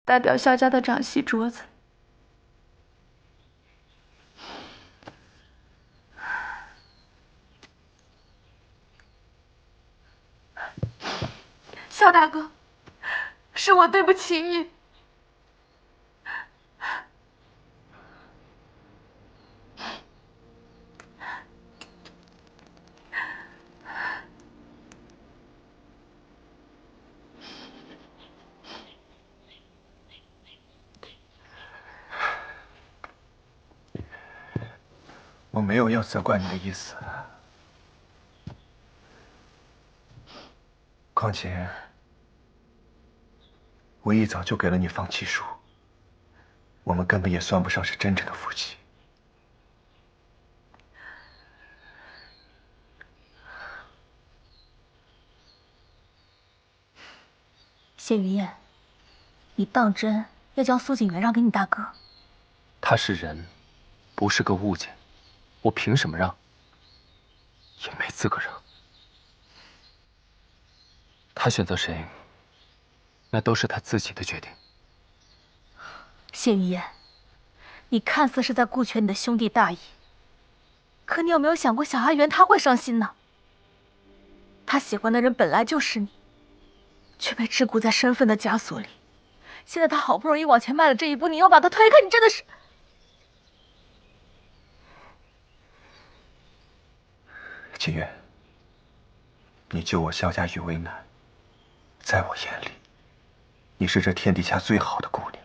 代表萧家的长媳镯子。萧大哥，是我对不起你。我没有要责怪你的意思，况且我一早就给了你放弃书，我们根本也算不上是真正的夫妻。谢云燕，你当真要将苏锦元让给你大哥？他是人，不是个物件，我凭什么让？也没资格让。他选择谁，那都是他自己的决定。谢云燕，你看似是在顾全你的兄弟大义，可你有没有想过小阿元他会伤心呢？他喜欢的人本来就是你，却被桎梏在身份的枷锁里。现在他好不容易往前迈了这一步，你又把他推开，你真的是……锦月，你救我萧家于危难，在我眼里，你是这天底下最好的姑娘。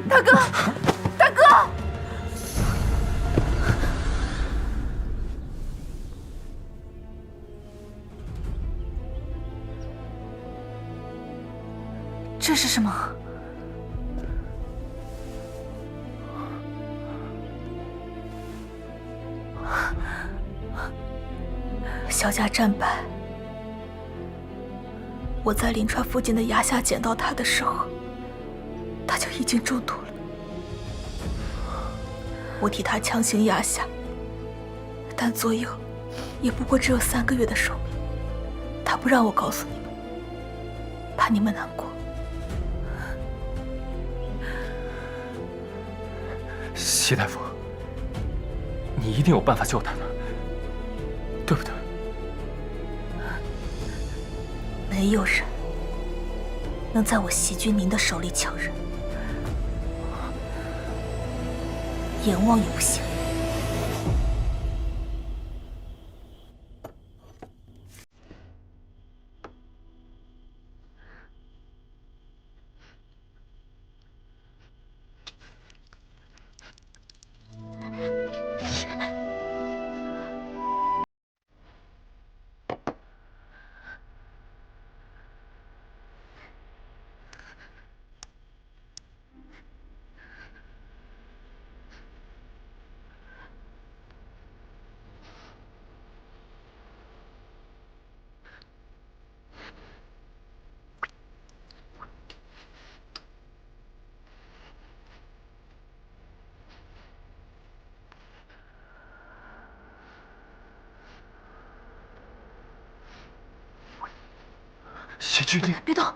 大哥，大哥！这是什么？萧家战败，我在临川附近的崖下捡到他的时候，他就已经中毒了。我替他强行压下，但左右也不过只有3个月的寿命。他不让我告诉你们，怕你们难过。谢大夫，你一定有办法救他的，对不对？没有人能在我席君宁的手里抢人，阎王也不行。谢君宁，别动！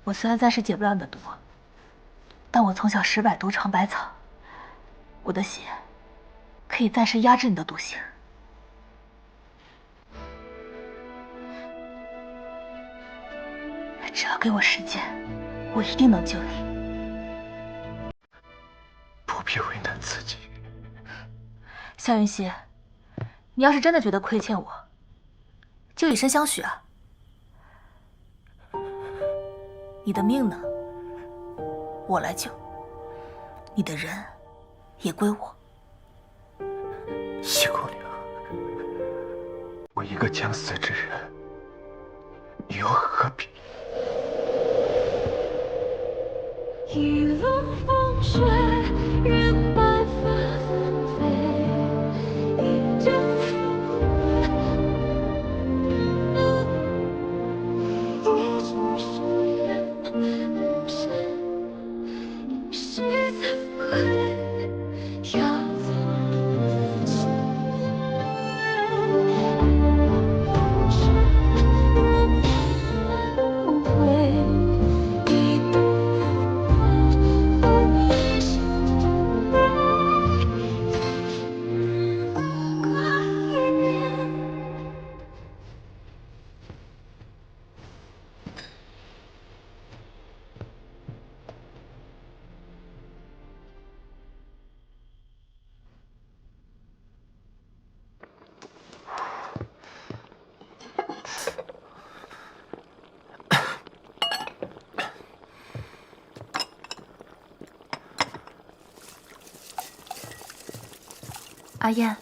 我虽然暂时解不了你的毒，但我从小食百毒尝百草，我的血可以暂时压制你的毒性。只要给我时间，我一定能救你。不必为难自己。夏云溪，你要是真的觉得亏欠我，就以身相许啊！你的命呢？我来救。你的人也归我。谢姑娘，我一个将死之人，你又何必？一路风雪，任白发纷飞，一阵一曲深渊，谁才不会要走？无悔，一度阿燕，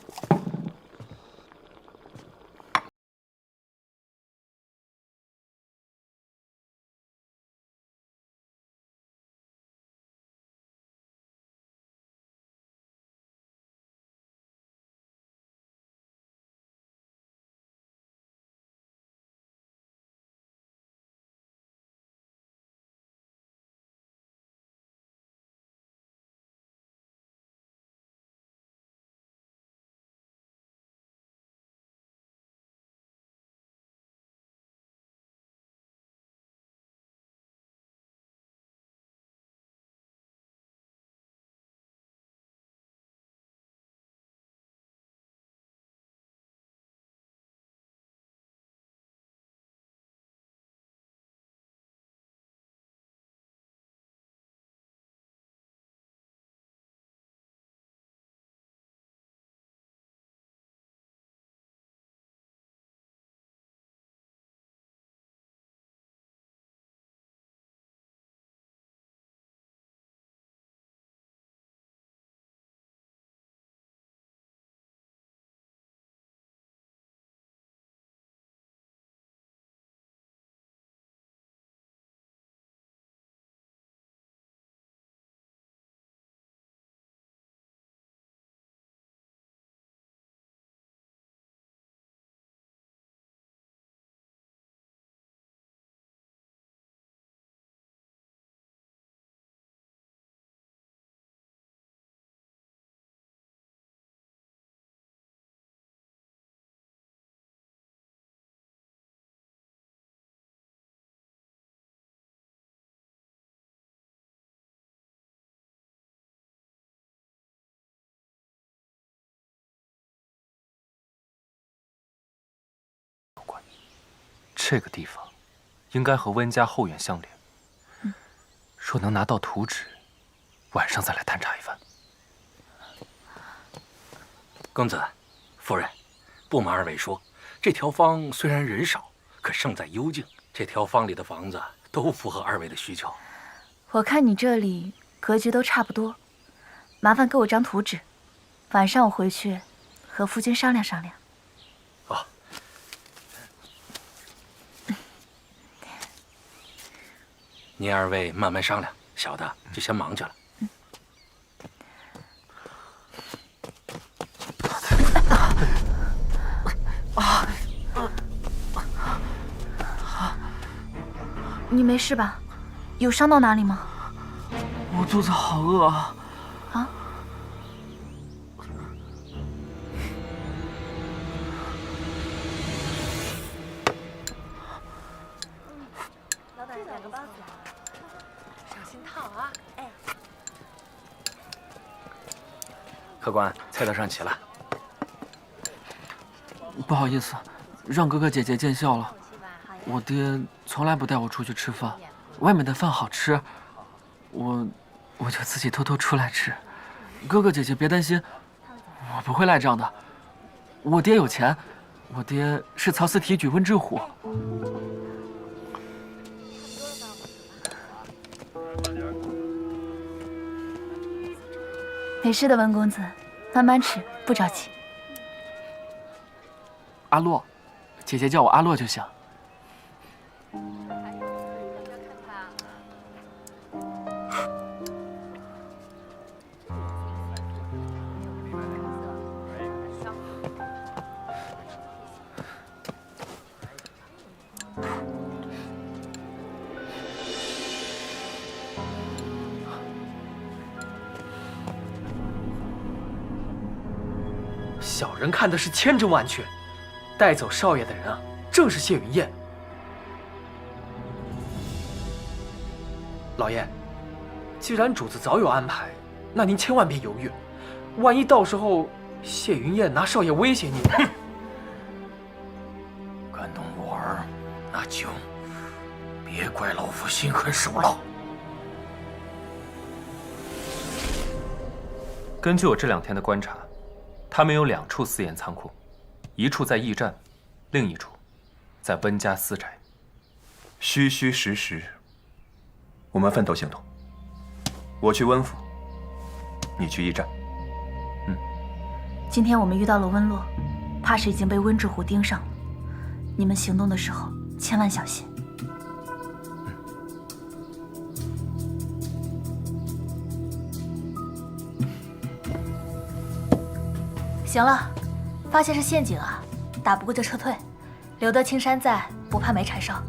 这个地方应该和温家后院相连。若能拿到图纸，晚上再来探查一番。公子、夫人，不瞒二位说，这条方虽然人少，可胜在幽静。这条方里的房子都符合二位的需求。我看你这里格局都差不多，麻烦给我张图纸，晚上我回去和夫君商量商量。哦，您二位慢慢商量，小的就先忙去了。你没事吧？有伤到哪里吗？我肚子好饿啊！啊？老板，2个包子，小心烫啊！哎，客官，菜都上齐了。不好意思，让哥哥姐姐见笑了。我爹从来不带我出去吃饭，外面的饭好吃，我就自己偷偷出来吃。哥哥姐姐别担心，我不会赖账的。我爹有钱，我爹是曹司提举温之虎。没事的，温公子，慢慢吃，不着急。阿洛，姐姐叫我阿洛就行。小人看的是千真万确，带走少爷的人啊，正是谢云燕。老爷，既然主子早有安排，那您千万别犹豫，万一到时候谢云燕拿少爷威胁你，敢动我儿，那就别怪老夫心狠手辣。根据我这2天的观察，他们有2处私盐仓库，一处在驿站，另一处在温家私宅。虚虚实实，我们奋斗行动。我去温府，你去驿站。今天我们遇到了温洛，怕是已经被温志虎盯上了。你们行动的时候千万小心。行了，发现是陷阱啊，打不过就撤退，留得青山在，不怕没柴烧。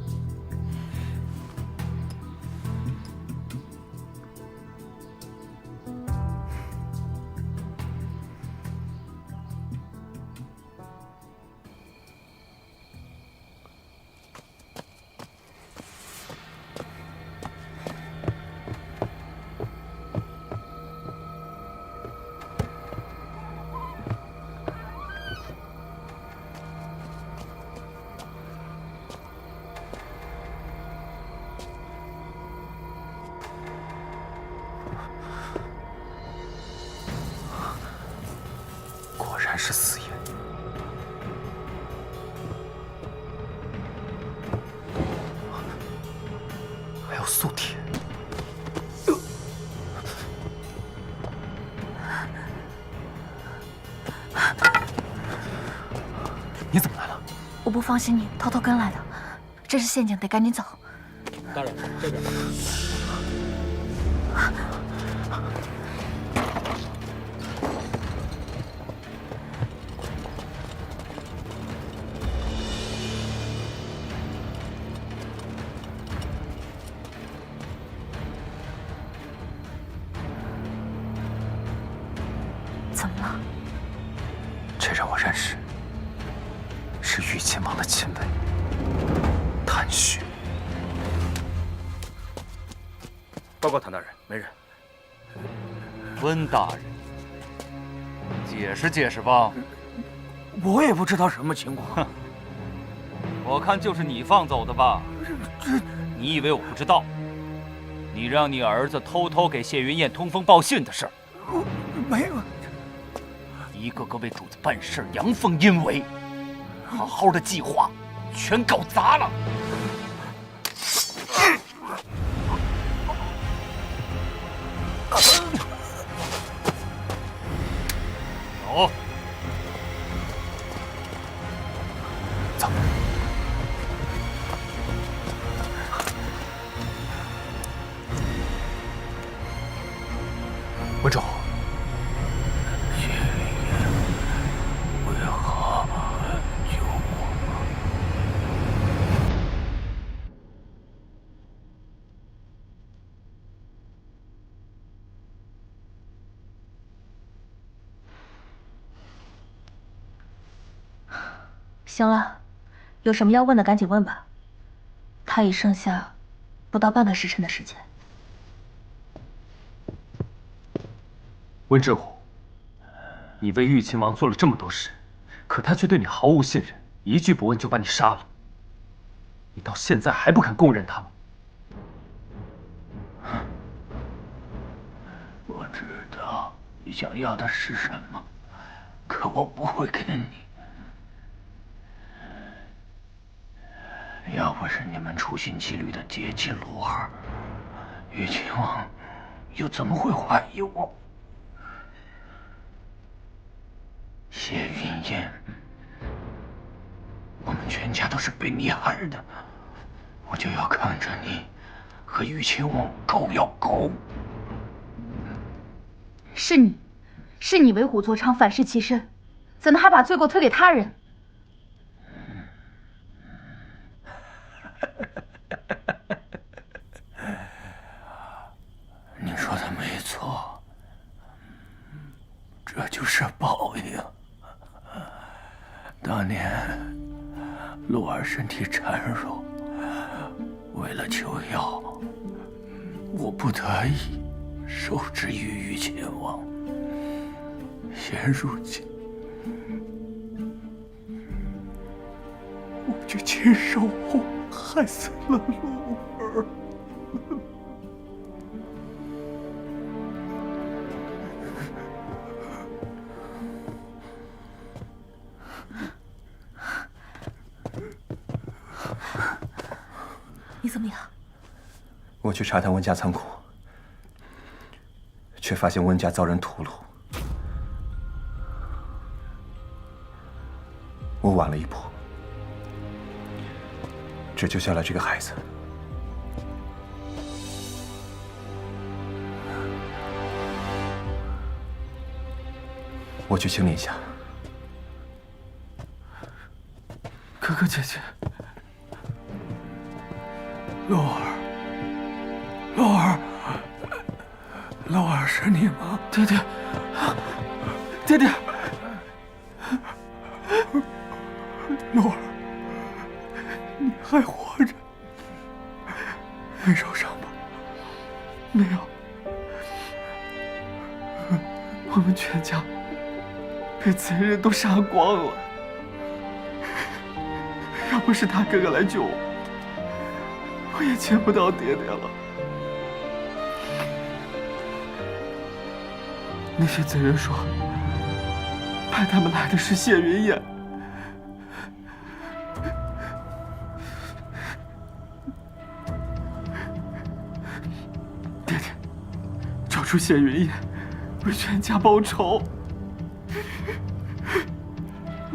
果然是私盐。还有素铁。你怎么来了？我不放心你，偷偷跟来的。这是陷阱，得赶紧走。大人，这边。怎么了？这人我认识，是玉亲王的亲卫谭旭。报告谭大人，没人。温大人，解释解释吧。我也不知道什么情况。我看就是你放走的吧？你以为我不知道？你让你儿子偷偷给谢云燕通风报信的事儿，没有。一个个为主子办事阳奉阴违，好好的计划全搞砸了。走，走。温州。行了，有什么要问的赶紧问吧。他已剩下不到半个时辰的时间。温志虎，你为玉亲王做了这么多事，可他却对你毫无信任，一句不问就把你杀了。你到现在还不肯供认他吗？我知道你想要的是什么，可我不会给你。要不是你们处心积虑的接近罗儿，玉亲王又怎么会怀疑我？见，我们全家都是被你害的，我就要看着你和玉亲王狗咬狗。是你为虎作伥，反噬其身，怎能还把罪过推给他人？你说的没错，这就是报应。当年洛儿身体孱弱，为了求药，我不得已受制于玉亲王。现如今，我就亲手害死了洛儿。你怎么样？我去查探温家仓库，却发现温家遭人屠戮。我晚了一步，只救下了这个孩子。我去清理一下。哥哥姐姐，洛儿，洛儿，洛儿是你吗？爹爹，爹爹，洛儿，你还活着，没受伤吧？没有，我们全家被贼人都杀光了。要不是他哥哥来救我，我也见不到爹爹了。那些贼人说，派他们来的是谢云燕。爹爹，找出谢云燕，为全家报仇。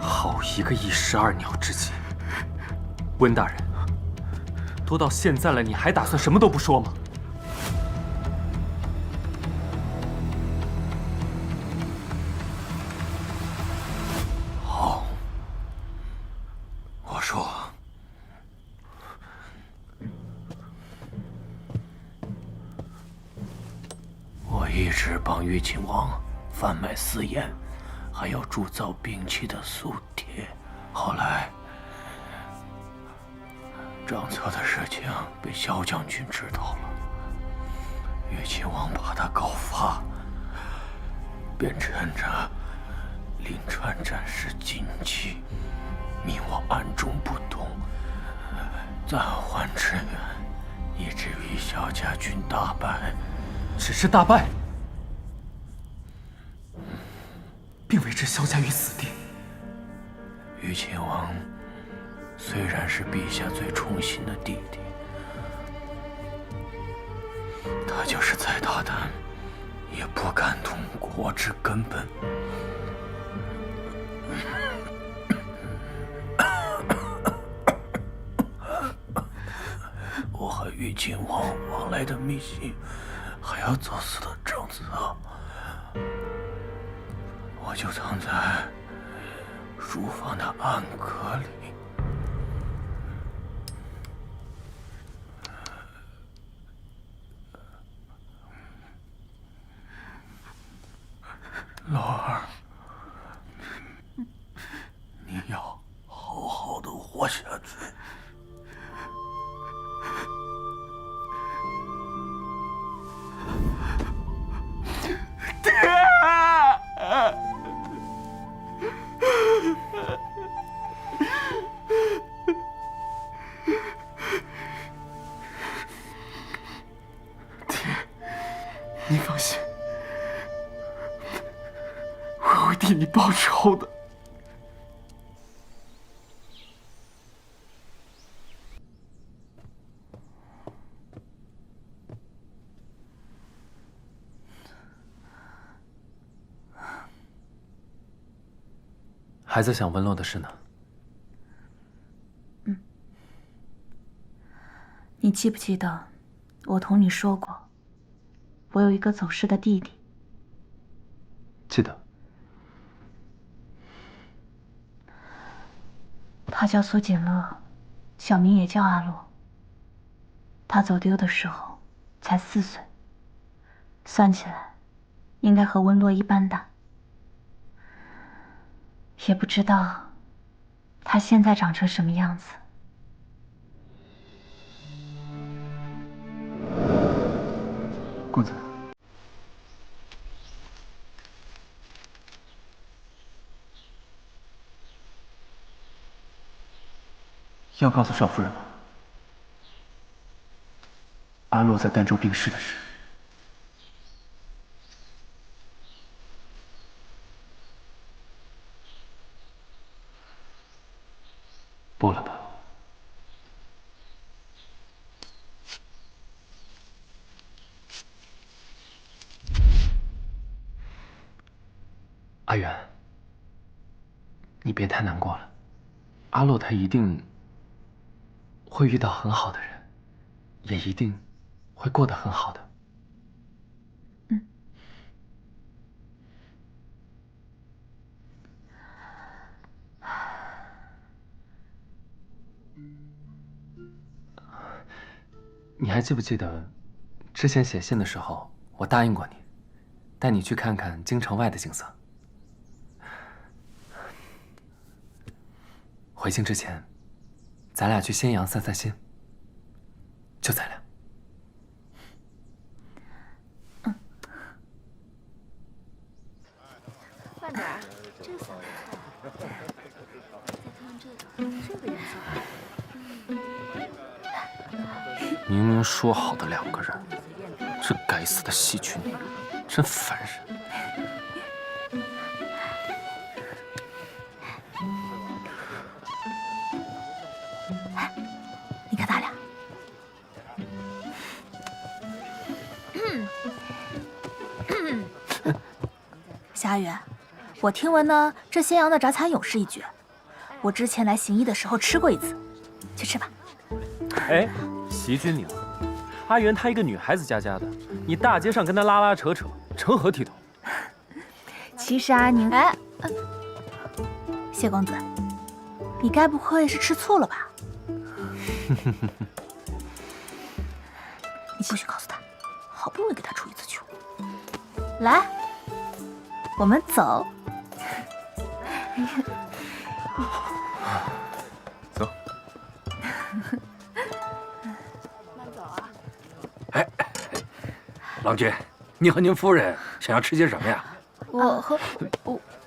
好一个一石二鸟之计！温大人，都到现在了，你还打算什么都不说吗？好，我说，我一直帮玉亲王贩卖私盐，还有铸造兵器的苏铁。后来，张策的事情被萧将军知道了，玉亲王怕他告发，便趁着临川战事紧急，命我暗中不动，暂缓支援，以至于萧家军大败。只是大败，并未置萧家于死地。玉亲王虽然是陛下最宠信的弟弟，他就是再大胆，也不敢动国之根本。我和玉亲王往来的密信，还有走私的证册，我就藏在书房的暗格里。老二，你要好好的活下去。爹！爹，你放心。我会替你报仇的。还在想文洛的事呢？你记不记得我同你说过，我有一个走失的弟弟？记得。他叫苏锦乐，小名也叫阿洛。他走丢的时候才4岁，算起来应该和温洛一般大。也不知道他现在长成什么样子。公子，要告诉少夫人吗？阿洛在儋州病逝的事。不了吧。阿远，你别太难过了。阿洛他一定会遇到很好的人，也一定会过得很好的。你还记不记得，之前写信的时候，我答应过你，带你去看看京城外的景色。回京之前，咱俩去仙阳散散心。就咱俩。慢点儿，这个色不错。再看看这个颜色。明明说好的2个人，这该死的戏曲女，真烦人。你看他俩，夏阿远，我听闻呢，这咸阳的炸蚕蛹是一绝，我之前来行医的时候吃过一次，去吃吧。哎，席君娘，阿元她一个女孩子家的，你大街上跟她拉拉扯扯，成何体统？其实阿宁，谢公子，你该不会是吃醋了吧？你不许告诉他，好不容易给他出一次糗。来，我们走。走。慢走啊！哎，郎君，你和您夫人想要吃些什么呀？我和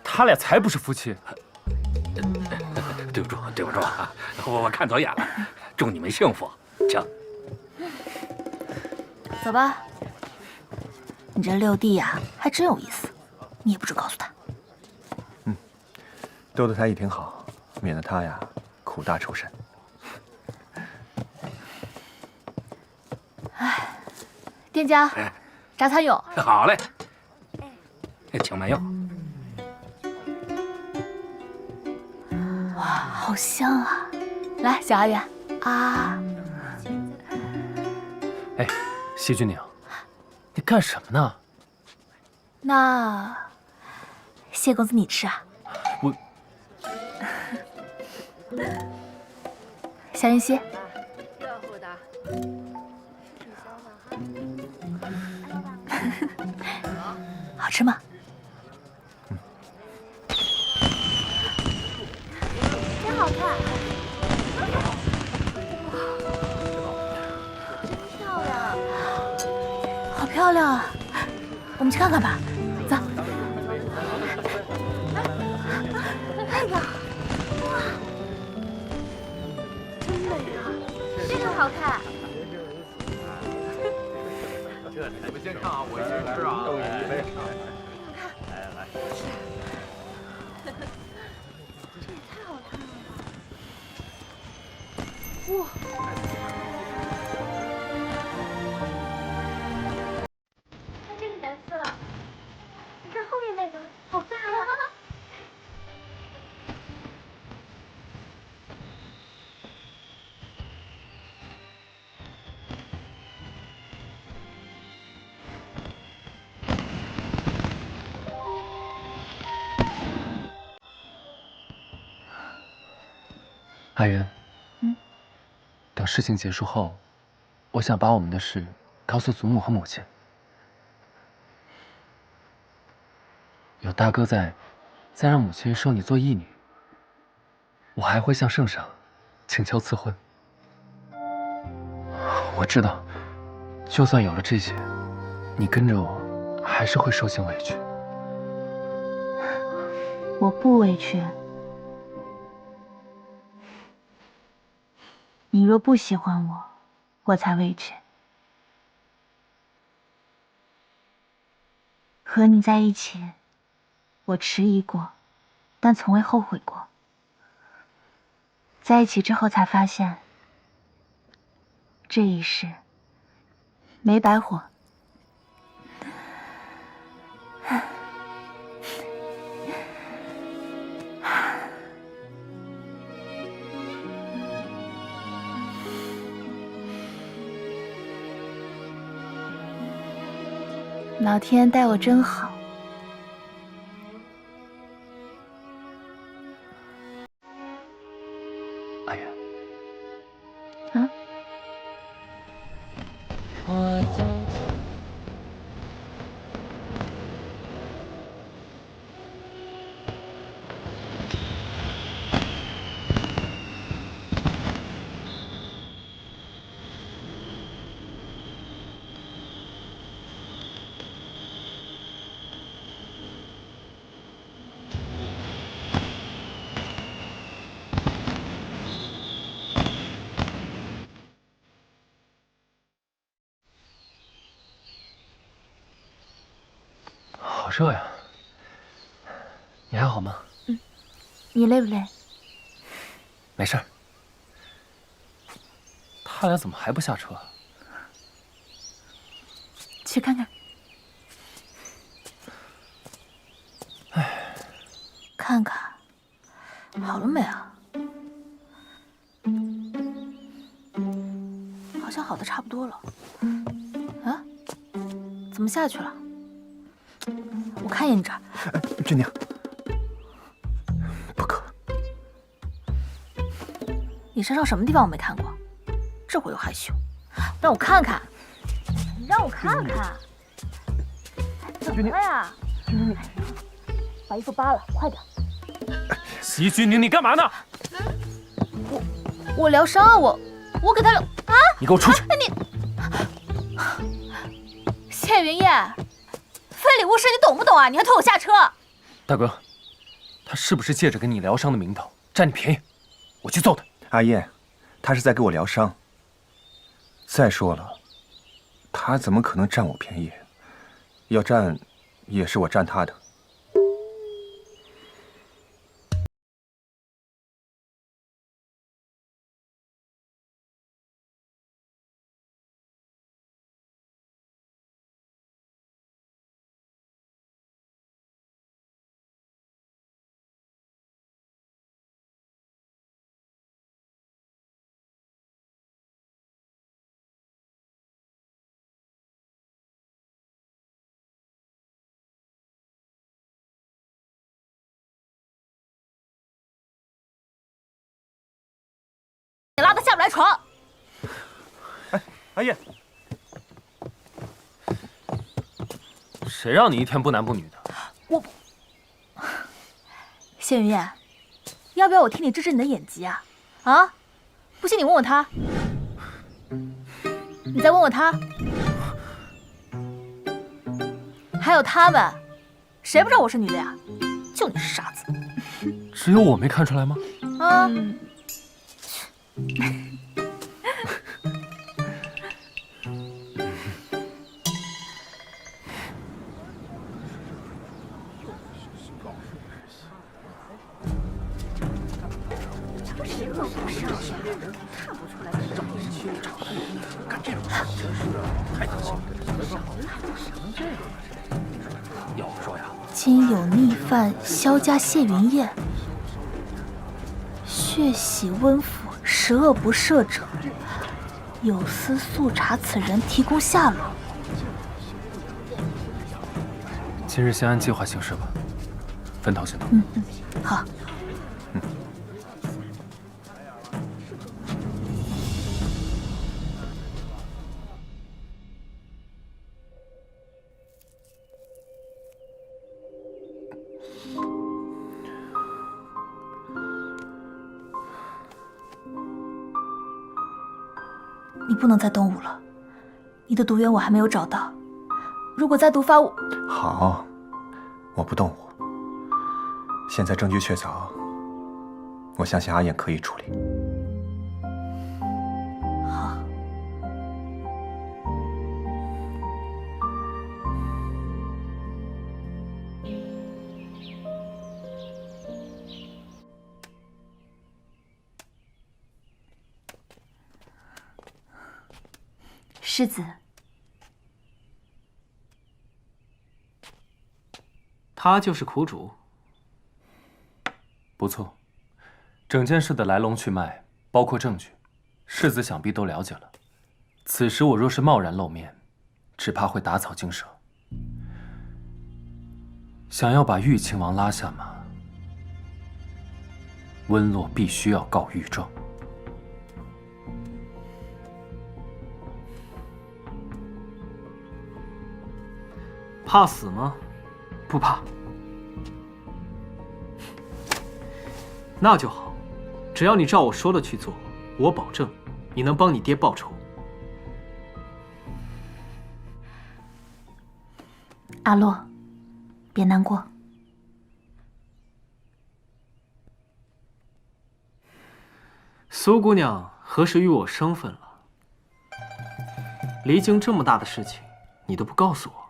他俩才不是夫妻。对不住，对不住啊，我看走眼了，祝你们幸福。请。走吧。你这六弟呀，还真有意思，你也不准告诉他。逗逗他也挺好，免得他呀苦大仇深。哎，店家，炸蚕蛹。好嘞，请慢用。哇，好香啊！来，小阿远啊。哎，席君娘，你干什么呢？那谢公子你吃啊？我小云溪，热乎的，挺香的哈。好吃吗？真好看，真漂亮，好漂亮啊！我们去看看吧，走。那个，哇，真美啊！这个好看。你们先看啊，我先吃啊。都一杯。来来来。这也太好看了！哇！看这个颜色，你看后面那个，好大啊！阿元，等事情结束后，我想把我们的事告诉祖母和母亲。有大哥在，再让母亲收你做义女。我还会向圣上请求赐婚。我知道，就算有了这些，你跟着我还是会受尽委屈。我不委屈。你若不喜欢我，我才委屈。和你在一起，我迟疑过，但从未后悔过。在一起之后才发现，这一世没白活。老天待我真好。阿元，啊？好热呀！你还好吗？你累不累？没事儿。他俩怎么还不下车啊？去看看。看看，好了没啊？好像好的差不多了。啊？怎么下去了？我看一眼你这儿。君宁，不可！你身上什么地方我没看过？这会又害羞？让我看看，你让我看看。怎么了呀？把衣服扒了，快点！席君宁，你干嘛呢？我疗伤啊，我给他疗啊！你给我出去！谢云燕，非礼勿视，你懂不懂啊？你还拖我下车！大哥，他是不是借着跟你疗伤的名头占你便宜？我去揍他！阿燕，他是在给我疗伤。再说了，他怎么可能占我便宜？要占，也是我占他的。你拉他下不来床。哎，阿燕，谁让你一天不男不女的？我，谢云燕，要不要我替你治治你的眼疾啊？啊？不信你问问他，你再问问他，还有他们，谁不知道我是女的呀？就你是傻子。只有我没看出来吗？啊。今有逆犯萧家谢云燕，血洗温府，十恶不赦者，有司速查此人，提供下落。今日先按计划行事吧，分头行动。好。你不能再动武了，你的毒源我还没有找到，如果再毒发我……好，我不动武。现在证据确凿，我相信阿燕可以处理。好。世子，他就是苦主。不错，整件事的来龙去脉，包括证据，世子想必都了解了。此时我若是贸然露面，只怕会打草惊蛇。想要把玉亲王拉下马，温洛必须要告御状。怕死吗？不怕。那就好，只要你照我说的去做，我保证你能帮你爹报仇。阿洛，别难过。苏姑娘何时与我生分了？离京这么大的事情，你都不告诉我。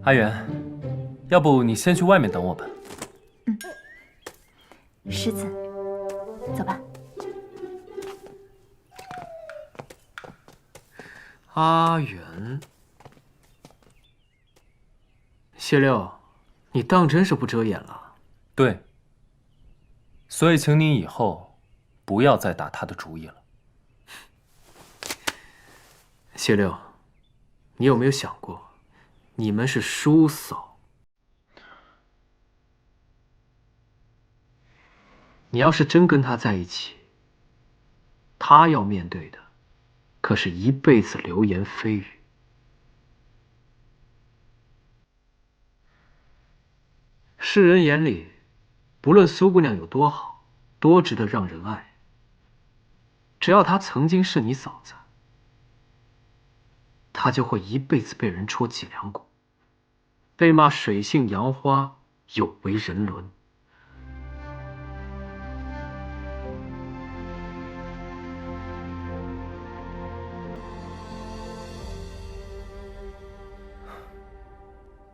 阿元，要不你先去外面等我吧。世子，走吧。阿元，谢六，你当真是不遮掩了？对，所以请你以后不要再打他的主意了。谢六，你有没有想过，你们是叔嫂？你要是真跟他在一起，他要面对的可是一辈子流言蜚语。世人眼里，不论苏姑娘有多好，多值得让人爱，只要她曾经是你嫂子，她就会一辈子被人戳脊梁骨，被骂水性杨花，有违人伦。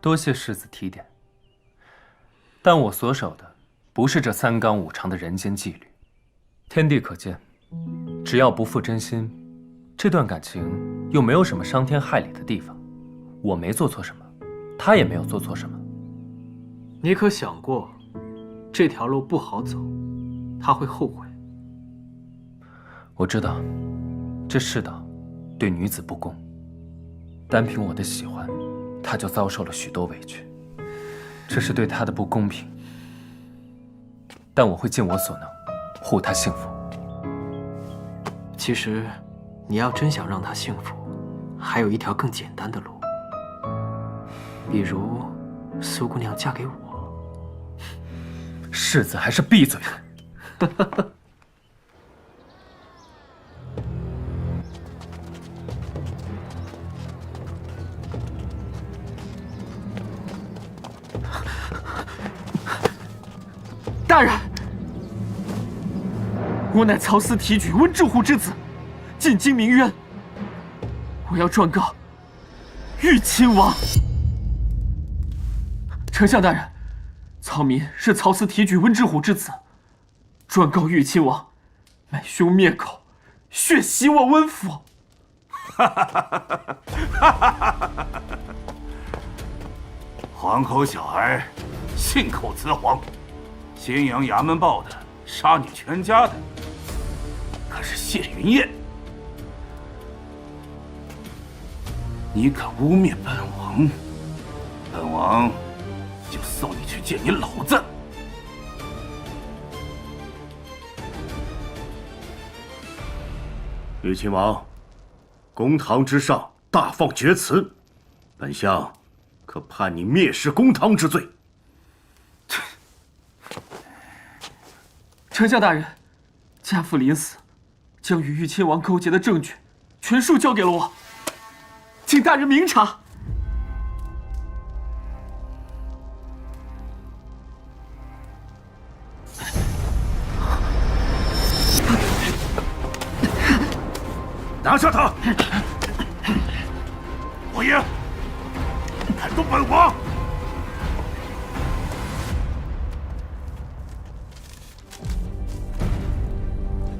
多谢世子提点，但我所守的不是这三纲五常的人间纪律。天地可见，只要不负真心，这段感情又没有什么伤天害理的地方。我没做错什么，他也没有做错什么。你可想过，这条路不好走，他会后悔。我知道，这世道对女子不公，单凭我的喜欢，他就遭受了许多委屈，这是对他的不公平。但我会尽我所能，护他幸福。其实，你要真想让他幸福，还有一条更简单的路，比如苏姑娘嫁给我。世子还是闭嘴吧。大人，我乃曹司提举温志虎之子，进京鸣冤，我要状告玉亲王。丞相大人，曹民是曹司提举温志虎之子，状告玉亲王买凶灭口，血洗我温府。黄口小儿，信口雌黄。新阳衙门报的杀你全家的，可是谢云燕。你敢污蔑本王，本王就送你去见你老子。玉亲王，公堂之上大放厥词，本相可判你蔑视公堂之罪。丞相大人，家父临死，将与玉亲王勾结的证据全数交给了我，请大人明察。拿下他！王爷，敢动本王！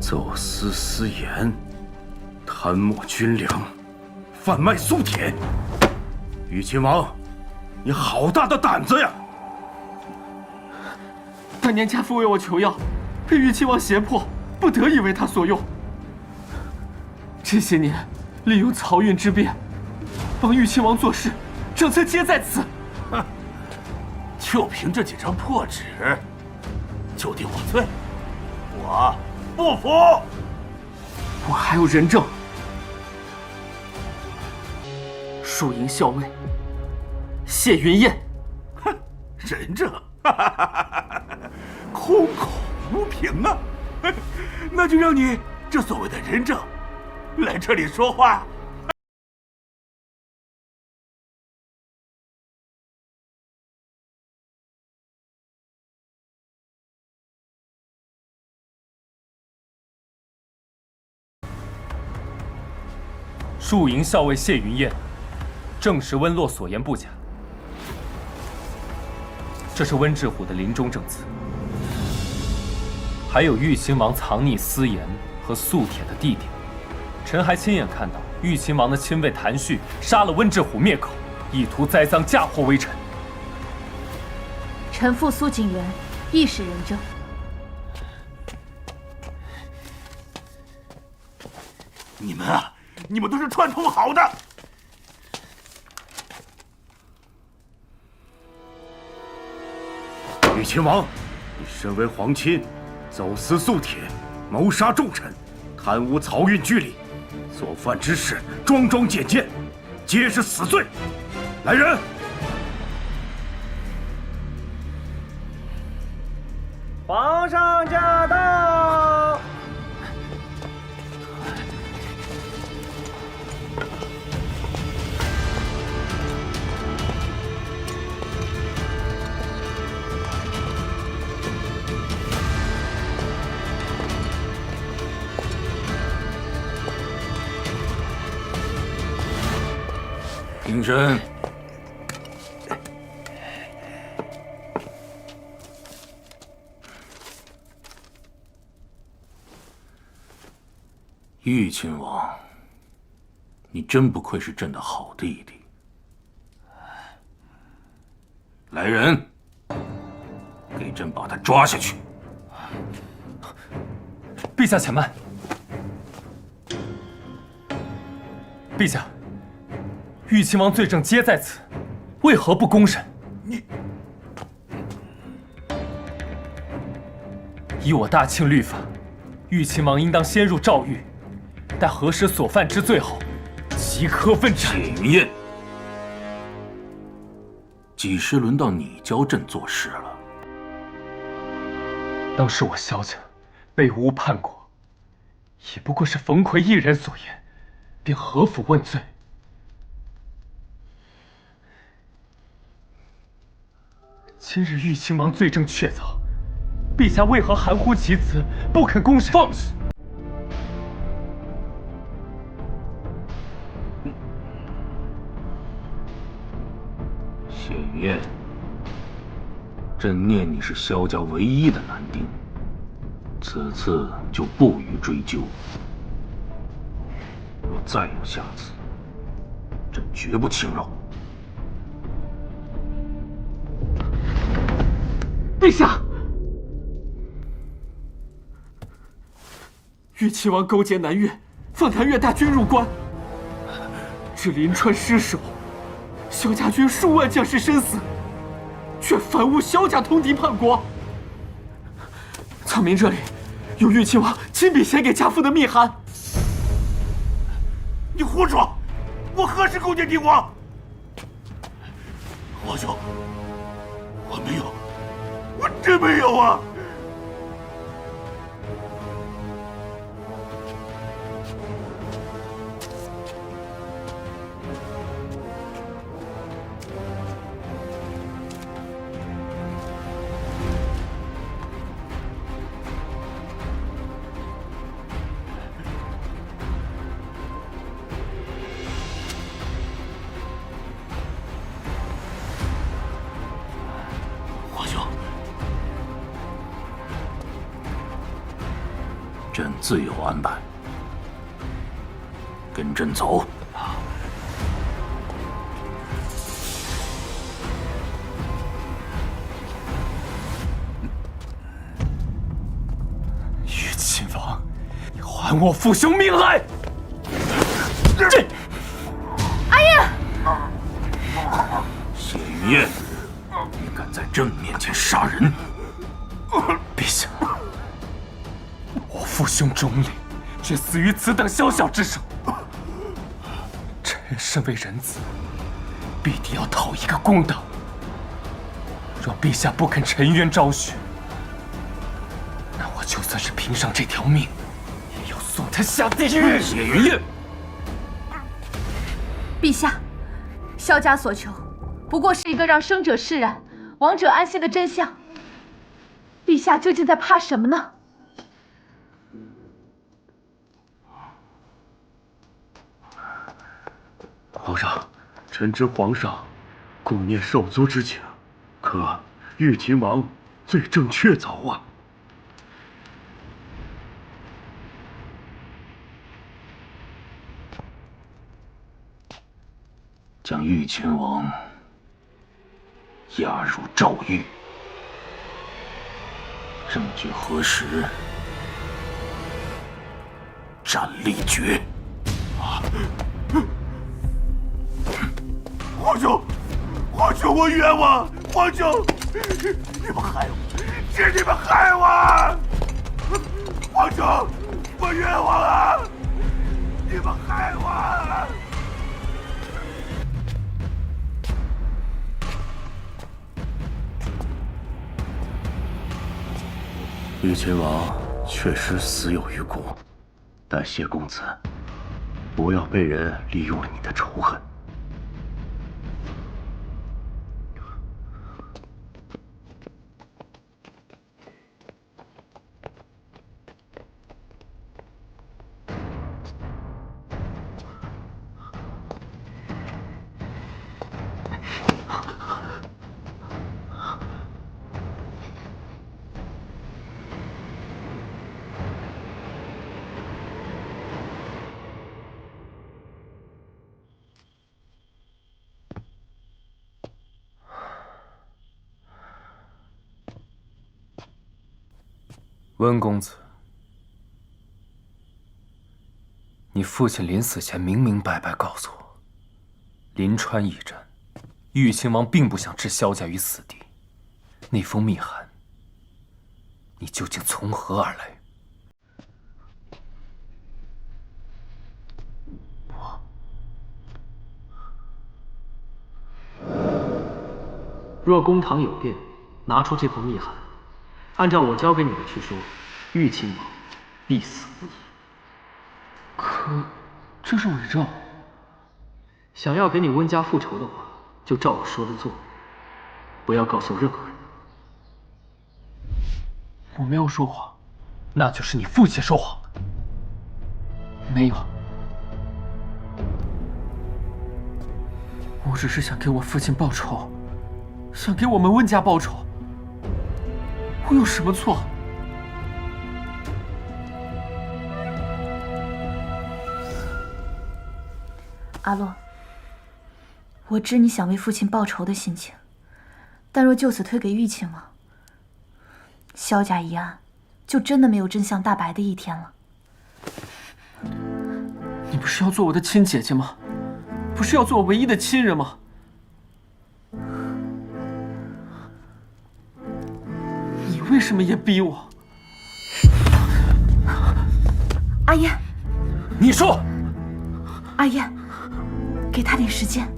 走私私盐，贪墨军粮，贩卖素铁。玉亲王，你好大的胆子呀！当年家父为我求药，被玉亲王胁迫，不得已为他所用。这些年，利用漕运之便，帮玉亲王做事，政策皆在此。哼，就凭这几张破纸，就定我罪？我不服！我还有人证。树营校尉谢云燕。哼，人证，空口无凭啊！那就让你这所谓的人证来这里说话。驻营校尉谢云燕，证实温洛所言不假。这是温志虎的临终证词，还有玉亲王藏匿私盐和素铁的地点。臣还亲眼看到玉亲王的亲卫谭旭杀了温志虎灭口，意图栽赃嫁祸微臣。臣父苏景元亦是人证。你们啊，你们都是串通好的。玉亲王，你身为皇亲，走私素铁，谋杀重臣，贪污漕运居里，所犯之事桩桩件件，皆是死罪。来人！皇上驾到！平身。玉亲王，你真不愧是朕的好弟弟。来人，给朕把他抓下去。陛下且慢。陛下，玉亲王罪证皆在此，为何不公审？你以我大庆律法，玉亲王应当先入诏狱，待核实所犯之罪后，即刻问斩。谢云燕，几时轮到你教朕做事了？当时我萧家被诬叛国，也不过是冯奎一人所言，便何府问罪。今日玉亲王罪证确凿，陛下为何含糊其辞，不肯公审？放肆！谢云燕，朕念你是萧家唯一的男丁，此次就不予追究。若再有下次，朕绝不轻饶。陛下，玉亲王勾结南越，放南越大军入关，至临川失守，萧家军数万将士身死，却反诬萧家通敌叛国。草民这里有玉亲王亲笔写给家父的密函。你胡说！我何时勾结敌国？皇兄，我没有，我真没有啊！朕自有安排。跟朕走。玉亲王，你还我父兄命来！阿燕，谢云燕，你敢在朕面前杀人？陛下，我父兄忠烈，却死于此等宵小之手。臣身为人子，必定要讨一个公道。若陛下不肯沉冤昭雪，那我就算是拼上这条命，也要送他下地狱。谢云燕，陛下，萧家所求，不过是一个让生者释然、亡者安息的真相。陛下究竟在怕什么呢？皇上，臣知皇上顾念寿族之情，可玉秦王罪证确凿啊！将玉秦王押入诏狱，证据核实，斩立决。皇兄，皇兄，我冤枉！皇兄，你们害我，是你们害我！皇兄，我冤枉啊！你们害我！玉秦王确实死有余辜，但谢公子，不要被人利用你的仇恨。温公子，你父亲临死前明明白白告诉我，临川一战，玉亲王并不想置萧家于死地。那封密函，你究竟从何而来？若公堂有变，拿出这封密函，按照我交给你的去说，玉亲王必死无疑。可这是伪诏。想要给你温家复仇的话，就照我说的做，不要告诉任何人。我没有说谎。那就是你父亲说谎了。没有。我只是想给我父亲报仇，想给我们温家报仇。我有什么错？阿洛，我知你想为父亲报仇的心情，但若就此推给玉亲王，萧家一案就真的没有真相大白的一天了。你不是要做我的亲姐姐吗？不是要做我唯一的亲人吗？你为什么也逼我？阿燕，你说，阿燕，给他点时间。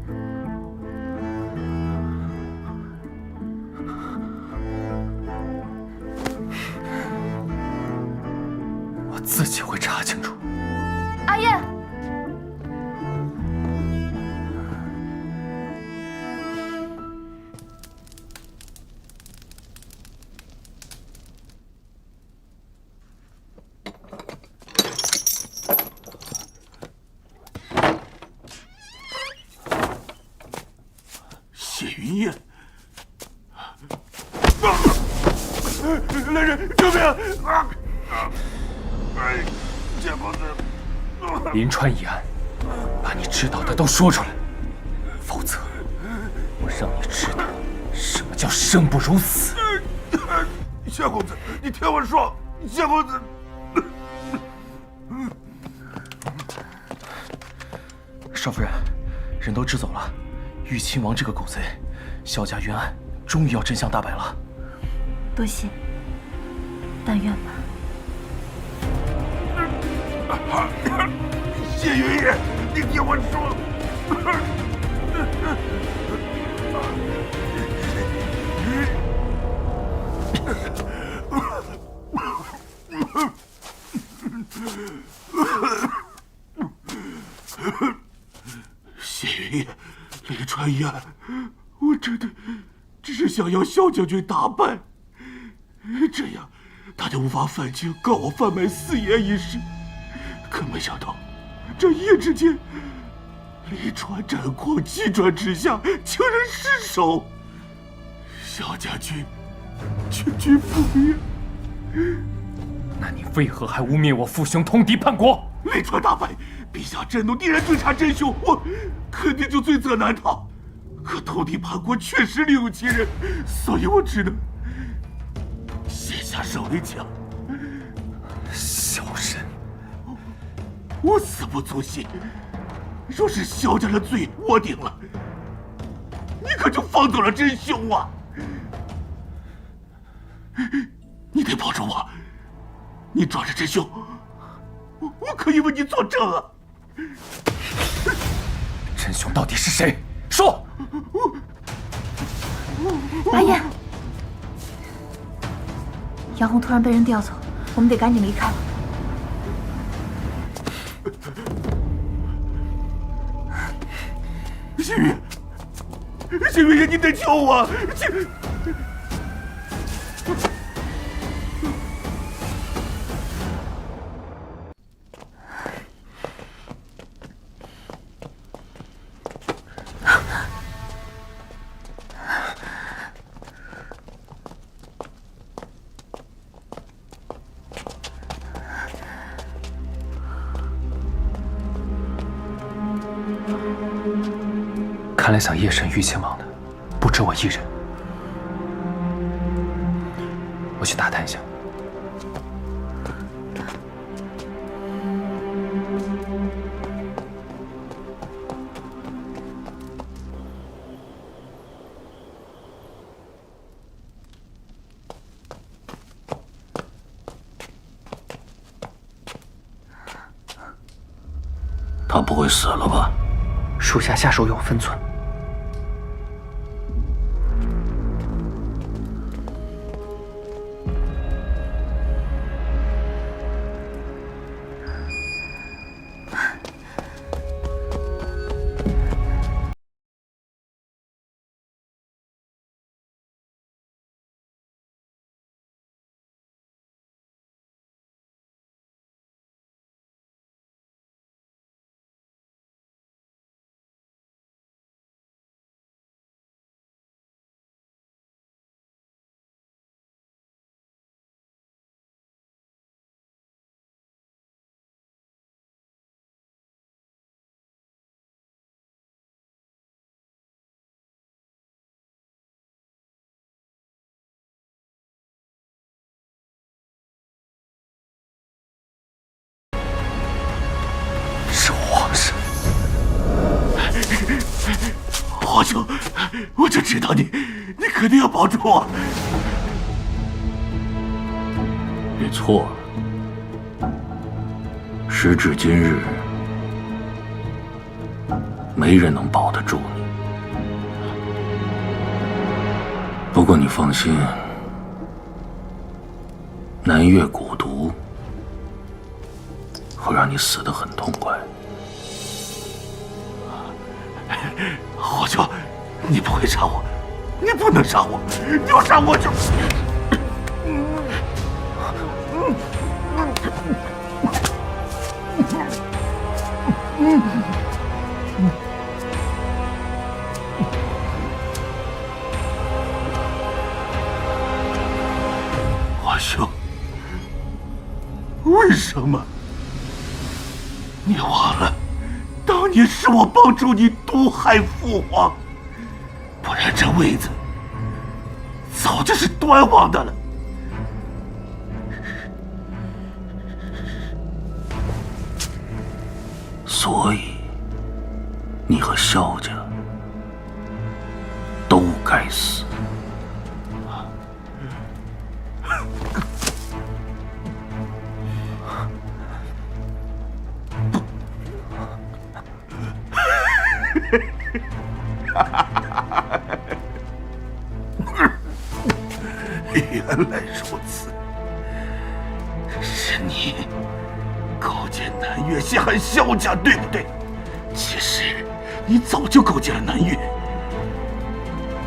我自己会查清楚。阿燕。谢云燕，来人，救命！谢公子。临川一案，把你知道的都说出来，否则我让你知道什么叫生不如死。谢公子，你听我说，谢公子。少夫人，人都支走了，玉亲王这个狗贼，萧家冤案终于要真相大白了。多谢，但愿吧。谢云爷，你听我说。谢云爷，雷川一案，我真的只是想要萧将军打败，这样他就无法反清告我贩卖私盐一事。可没想到，这一夜之间，雷川战况急转直下，竟然失手，萧家军全军覆灭。那你为何还污蔑我父兄通敌叛国？雷川大败，陛下震怒，定然追查真凶，我肯定就罪责难逃。可通敌叛国确实另有其人，所以我只能卸下手里枪。小人，我死不足惜。若是萧家的罪我顶了，你可就放走了真凶啊！你得保住我，你抓着真凶，我可以为你作证啊！真凶到底是谁？说！白夜，杨红突然被人调走，我们得赶紧离开了。星云，星云爷，你得救我！看来想夜审玉亲王的，不止我一人。我去打探一下。他不会死了吧？属下下手有分寸。皇兄，我就知道你肯定要保住我。你错了，时至今日，没人能保得住你。不过你放心，南越蛊毒会让你死得很痛快。皇兄，你不会杀我，你不能杀我，你要杀我就……皇兄，为什么？你忘了，当年是我帮助你毒害父皇，不然这位子早就是端王的了。所以，你和萧家都该死。原来如此，是你勾结南越陷害萧家，对不对？其实你早就勾结了南越，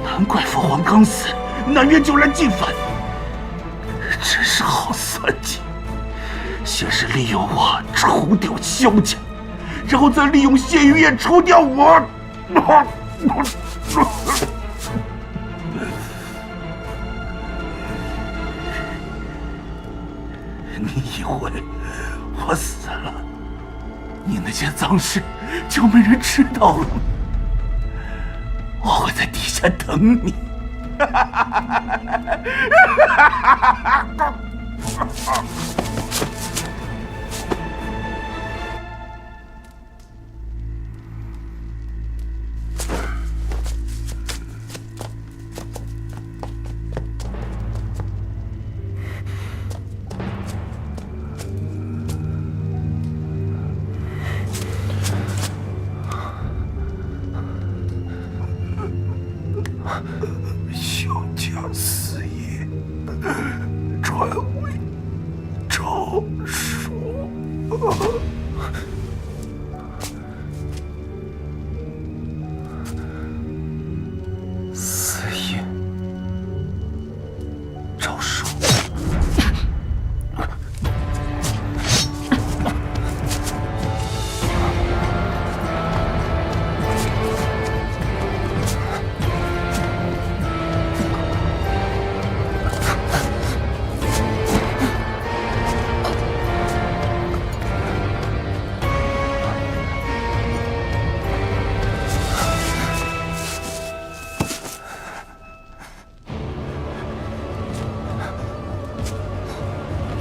难怪父皇刚死，南越就来进犯，真是好算计！先是利用我除掉萧家，然后再利用谢玉燕除掉我。你以为我死了，你那些脏事就没人知道了吗？我会在底下等你。萧家四爷传位诏书。四爷诏书。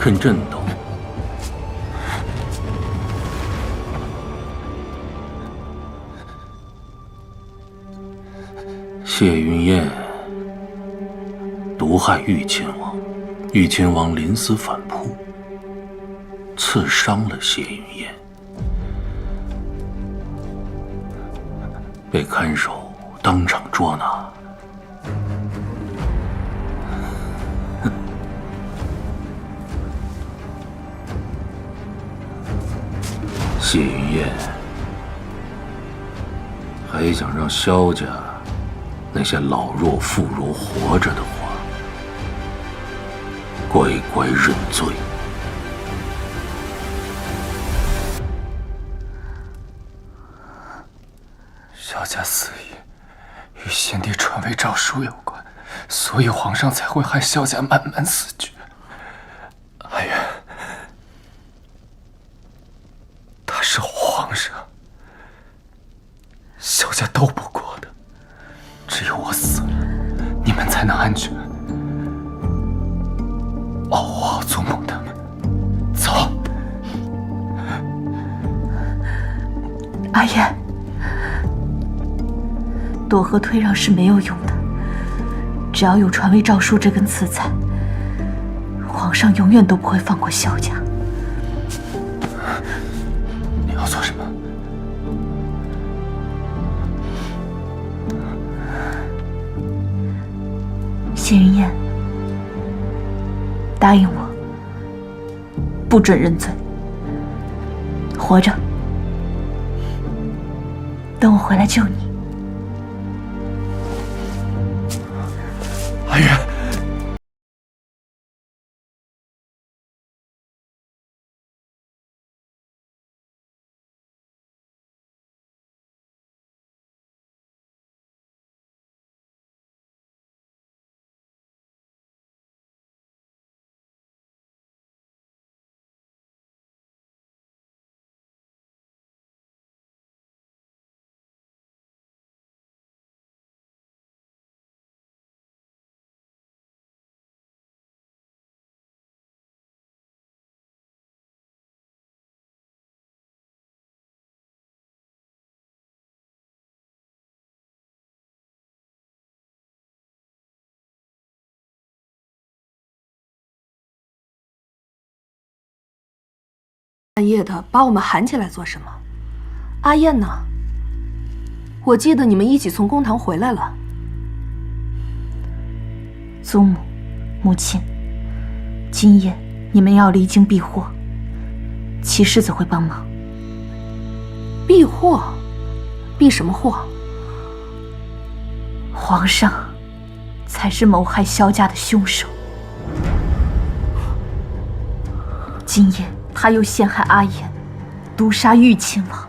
趁震动，谢云燕毒害玉亲王，玉亲王临死反扑，刺伤了谢云燕，被看守当场捉拿。谢云燕还想让萧家那些老弱妇孺活着的话，乖乖认罪。萧家四爷与先帝传位诏书有关，所以皇上才会害萧家慢慢死去。阿元，他是皇上，萧家斗不过的。只有我死了，你们才能安全。保护好祖母他们。走。阿言，躲和退让是没有用的，只要有传位诏书这根刺菜，皇上永远都不会放过萧家。你要做什么？谢云燕，答应我，不准认罪，活着，等我回来救你。阿元。半夜的把我们喊起来做什么？阿燕呢？我记得你们一起从公堂回来了。祖母、母亲，今夜你们要离京避祸，齐世子会帮忙。避祸？避什么祸？皇上才是谋害萧家的凶手。今夜他又陷害阿言，毒杀玉亲王，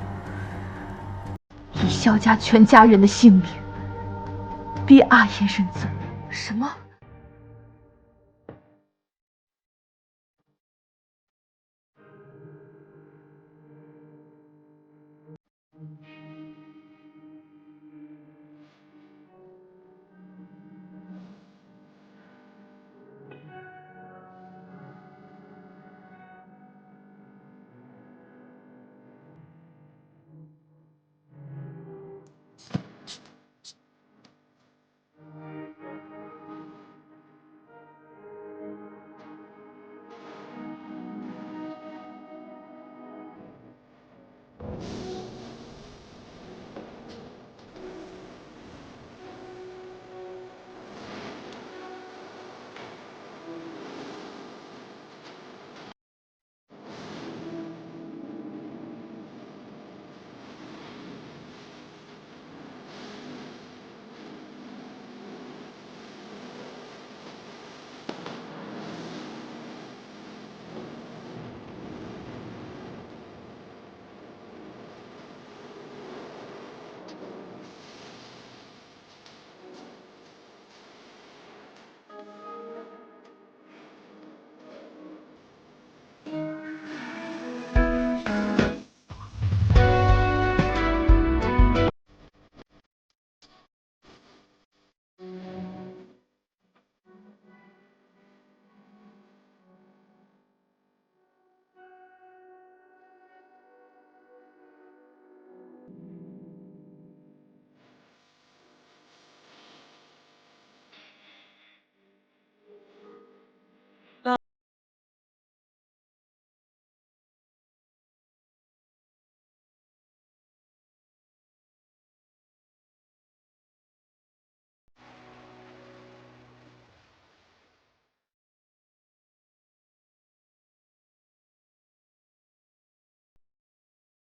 以萧家全家人的性命逼阿言认罪。什么？